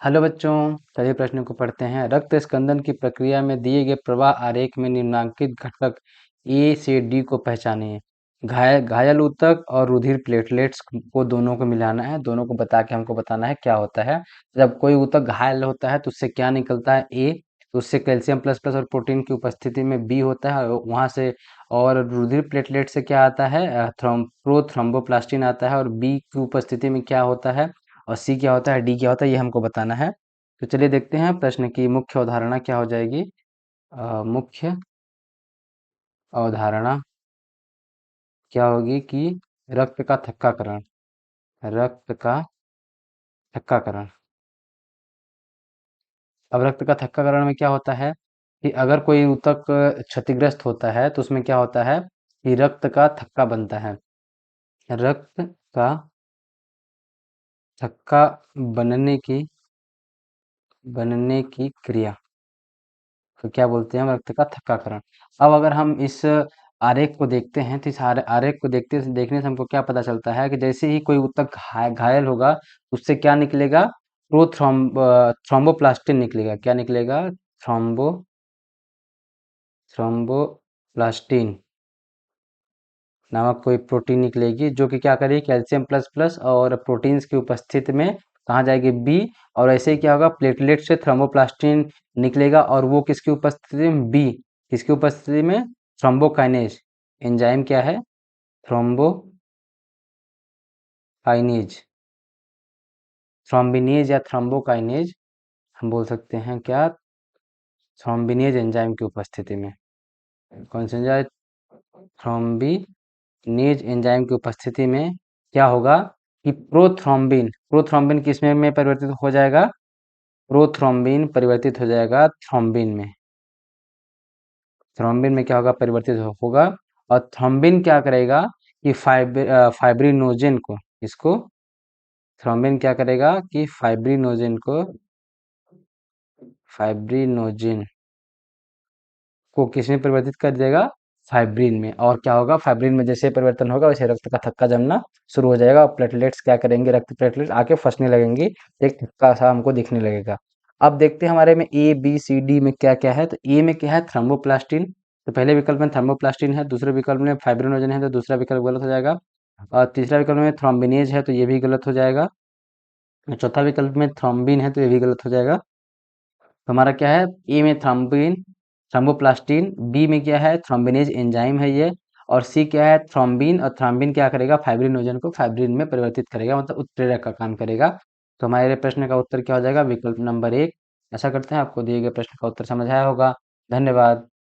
Hello बच्चों, चलिए प्रश्न को पढ़ते हैं। रक्त स्कंदन की प्रक्रिया में दिए गए प्रवाह आरेख में निम्नांकित घटक ए से डी को पहचानें। घायल ऊतक और रुधिर प्लेटलेट्स को दोनों को मिलाना है, दोनों को बता के हमको बताना है क्या होता है। जब कोई ऊतक घायल होता है तो उससे क्या निकलता है? ए। तो उससे कैल्शियम प्लस प्लस और प्रोटीन की उपस्थिति में बी होता है वहाँ से। और रुधिर प्लेटलेट से क्या आता है? प्रोथ्रोम्बोप्लास्टिन आता है। और बी की उपस्थिति में क्या होता है? और सी क्या होता है, डी क्या होता है, ये हमको बताना है। तो चलिए देखते हैं प्रश्न की मुख्य अवधारणा क्या हो जाएगी। मुख्य अवधारणा क्या होगी कि रक्त का थक्काकरण। रक्त का थक्काकरण। अब रक्त का थक्काकरण में क्या होता है कि अगर कोई ऊतक क्षतिग्रस्त होता है तो उसमें क्या होता है कि रक्त का थक्का बनता है। रक्त का थक्का बनने की क्रिया तो क्या बोलते हैं हम? रक्त का थक्काकरण। अब अगर हम इस आरेख को देखते हैं तो इस आरेख को देखने से हमको क्या पता चलता है कि जैसे ही कोई ऊतक घायल होगा उससे क्या निकलेगा? थ्रोम्बोप्लास्टिन निकलेगा। क्या निकलेगा? थ्रोम्बोप्लास्टिन नामक कोई प्रोटीन निकलेगी जो कि क्या करेगी? कैल्शियम प्लस प्लस और प्रोटीन्स की उपस्थिति में कहाँ जाएगी? बी। और ऐसे ही क्या होगा? प्लेटलेट से थ्रोम्बोप्लास्टिन निकलेगा और वो किसकी उपस्थिति में? बी। किसकी उपस्थिति में? थ्रोम्बोकाइनेज एंजाइम क्या है? थ्रोम्बोकाइनेज, थ्रोम्बिनेज या थ्रोम्बोकाइनेज हम बोल सकते हैं क्या? थ्रोम्बिनेज एंजाइम की उपस्थिति में। कौन सा एंजाइम? थ्रोम्बिनेज एंजाइम की उपस्थिति में क्या होगा कि प्रोथ्रोम्बिन किस में परिवर्तित हो जाएगा? प्रोथ्रोम्बिन परिवर्तित हो जाएगा थ्रोम्बिन में। थ्रोम्बिन में क्या होगा? परिवर्तित होगा। और थ्रोम्बिन क्या करेगा कि फाइब्रिनोजेन को, इसको थ्रोम्बिन क्या करेगा कि फाइब्रिनोजेन को किसमें परिवर्तित कर देगा? फाइब्रिन में। और क्या होगा? फाइब्रिन में जैसे परिवर्तन होगा वैसे रक्त का थक्का जमना शुरू हो जाएगा और प्लेटलेट्स क्या करेंगे? रक्त प्लेटलेट्स आके फंसने लगेंगी, एक थक्का सा हमको दिखने लगेगा। अब देखते हैं हमारे में ए बी सी डी में क्या क्या है। तो ए में क्या है? थर्मोप्लास्टिन। तो पहले विकल्प में थर्मोप्लास्टिन है, दूसरे विकल्प में फाइब्रिनोजन है, तो दूसरा विकल्प गलत हो जाएगा। और तीसरा विकल्प में थ्रोम्बिनेज है तो ये भी गलत हो जाएगा। और चौथा विकल्प में थ्रोम्बिन है तो ये भी गलत हो जाएगा। तो हमारा क्या है? ए में थ्रोम्बिन, थ्रोम्बोप्लास्टिन। बी में क्या है? थ्रोम्बिनेज एंजाइम है ये। और सी क्या है? थ्रोम्बिन। और थ्रोम्बिन क्या करेगा? फाइब्रिनोजन को फाइब्रिन में परिवर्तित करेगा, मतलब उत्प्रेरक का काम करेगा। तो हमारे प्रश्न का उत्तर क्या हो जाएगा? विकल्प नंबर 1। ऐसा करते हैं, आपको दिए गए प्रश्न का उत्तर समझ आया होगा। धन्यवाद।